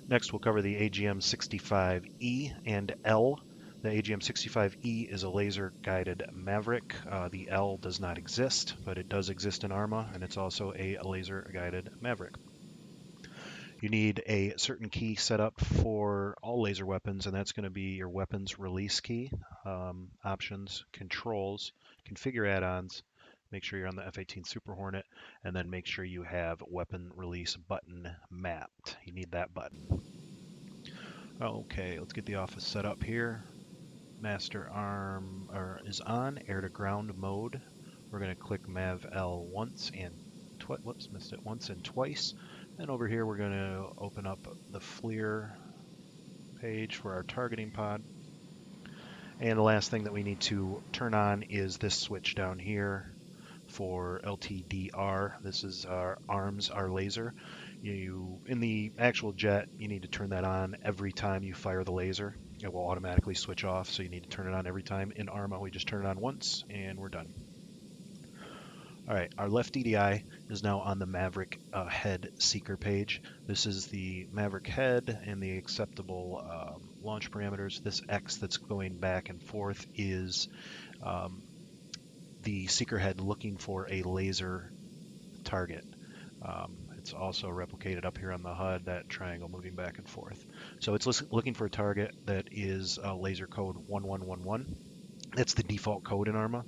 Next, we'll cover the AGM-65E and L. The AGM-65E is a laser-guided Maverick. The L does not exist, but it does exist in Arma, and it's also a laser-guided Maverick. You need a certain key set up for all laser weapons, and that's going to be your weapons release key, options, controls, configure add-ons, make sure you're on the F-18-Super-Hornet, and then make sure you have weapon release button mapped. You need that button. Okay, let's get the office set up here. Master arm is on, air to ground mode. We're going to click Mav L once and whoops, missed it once and twice. And over here we're going to open up the flir page for our targeting pod. And the last thing that we need to turn on is this switch down here for LTDR. This is our arms, our laser. In the actual jet, you need to turn that on every time you fire the laser. It will automatically switch off, so you need to turn it on every time. In Arma, we just turn it on once, and we're done. All right, our left DDI is now on the Maverick head seeker page. This is the Maverick head and the acceptable launch parameters. This X that's going back and forth is the seeker head looking for a laser target. It's also replicated up here on the HUD, that triangle moving back and forth. So it's looking for a target that is laser code 1111. That's the default code in Arma.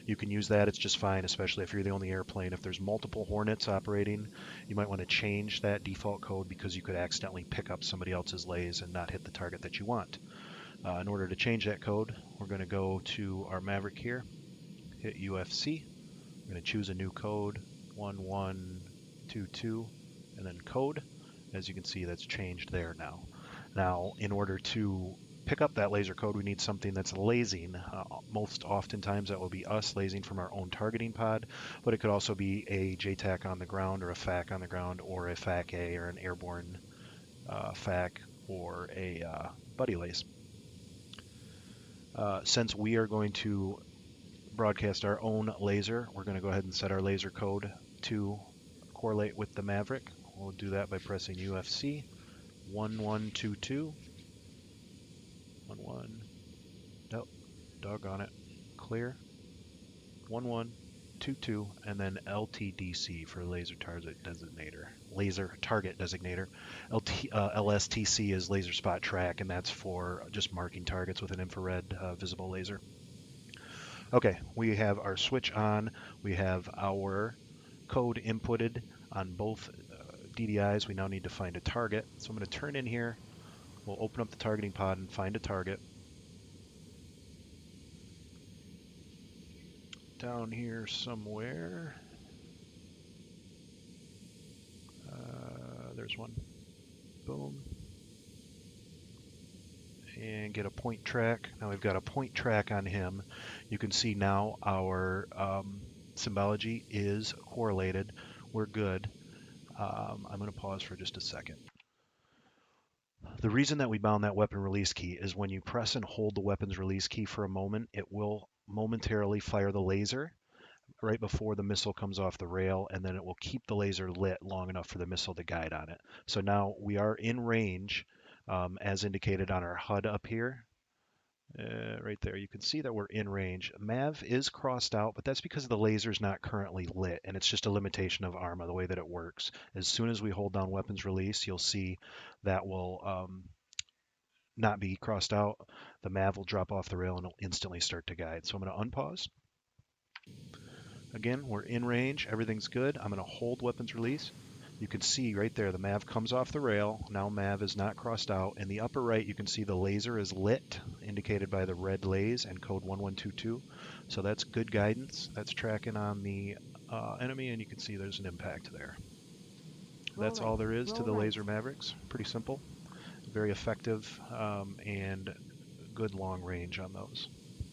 You can use that, it's just fine, especially if you're the only airplane. If there's multiple Hornets operating, you might want to change that default code because you could accidentally pick up somebody else's lays and not hit the target that you want. In order to change that code, we're going to go to our Maverick here, hit UFC. I'm going to choose a new code, 1122, and then code. As you can see, that's changed there now. Now, in order to pick up that laser code, we need something that's lasing. Most oftentimes that will be us lasing from our own targeting pod, but it could also be a JTAC on the ground or a FAC on the ground or a FAC-A or an airborne FAC or a buddy lace. Since we are going to broadcast our own laser, we're going to go ahead and set our laser code to correlate with the Maverick. We'll do that by pressing UFC 1122. 11. Nope. Doggone it. Clear. 1122, and then LTDC for laser target designator. Laser target designator. LSTC is laser spot track, and that's for just marking targets with an infrared visible laser. Okay, we have our switch on. We have our code inputted on both DDIs. We now need to find a target. So I'm going to turn in here. We'll open up the targeting pod and find a target. Down here somewhere. There's one. Boom. And get a point track. Now we've got a point track on him. You can see now our symbology is correlated. We're good. I'm going to pause for just a second. The reason that we bound that weapon release key is when you press and hold the weapons release key for a moment, it will momentarily fire the laser right before the missile comes off the rail, and then it will keep the laser lit long enough for the missile to guide on it. So now we are in range, as indicated on our HUD up here. Right there, you can see that we're in range. Mav is crossed out, but that's because the laser is not currently lit, and it's just a limitation of Arma, the way that it works. As soon as we hold down weapons release, you'll see that will not be crossed out. The Mav will drop off the rail and it'll instantly start to guide. So I'm going to unpause. Again, we're in range, everything's good. I'm going to hold weapons release. You can see right there the Mav comes off the rail. Now Mav is not crossed out. In the upper right, you can see the laser is lit, indicated by the red lays and code 1122. So that's good guidance. That's tracking on the enemy, and you can see there's an impact there. That's all there is to the laser Mavericks. Pretty simple, very effective, and good long range on those.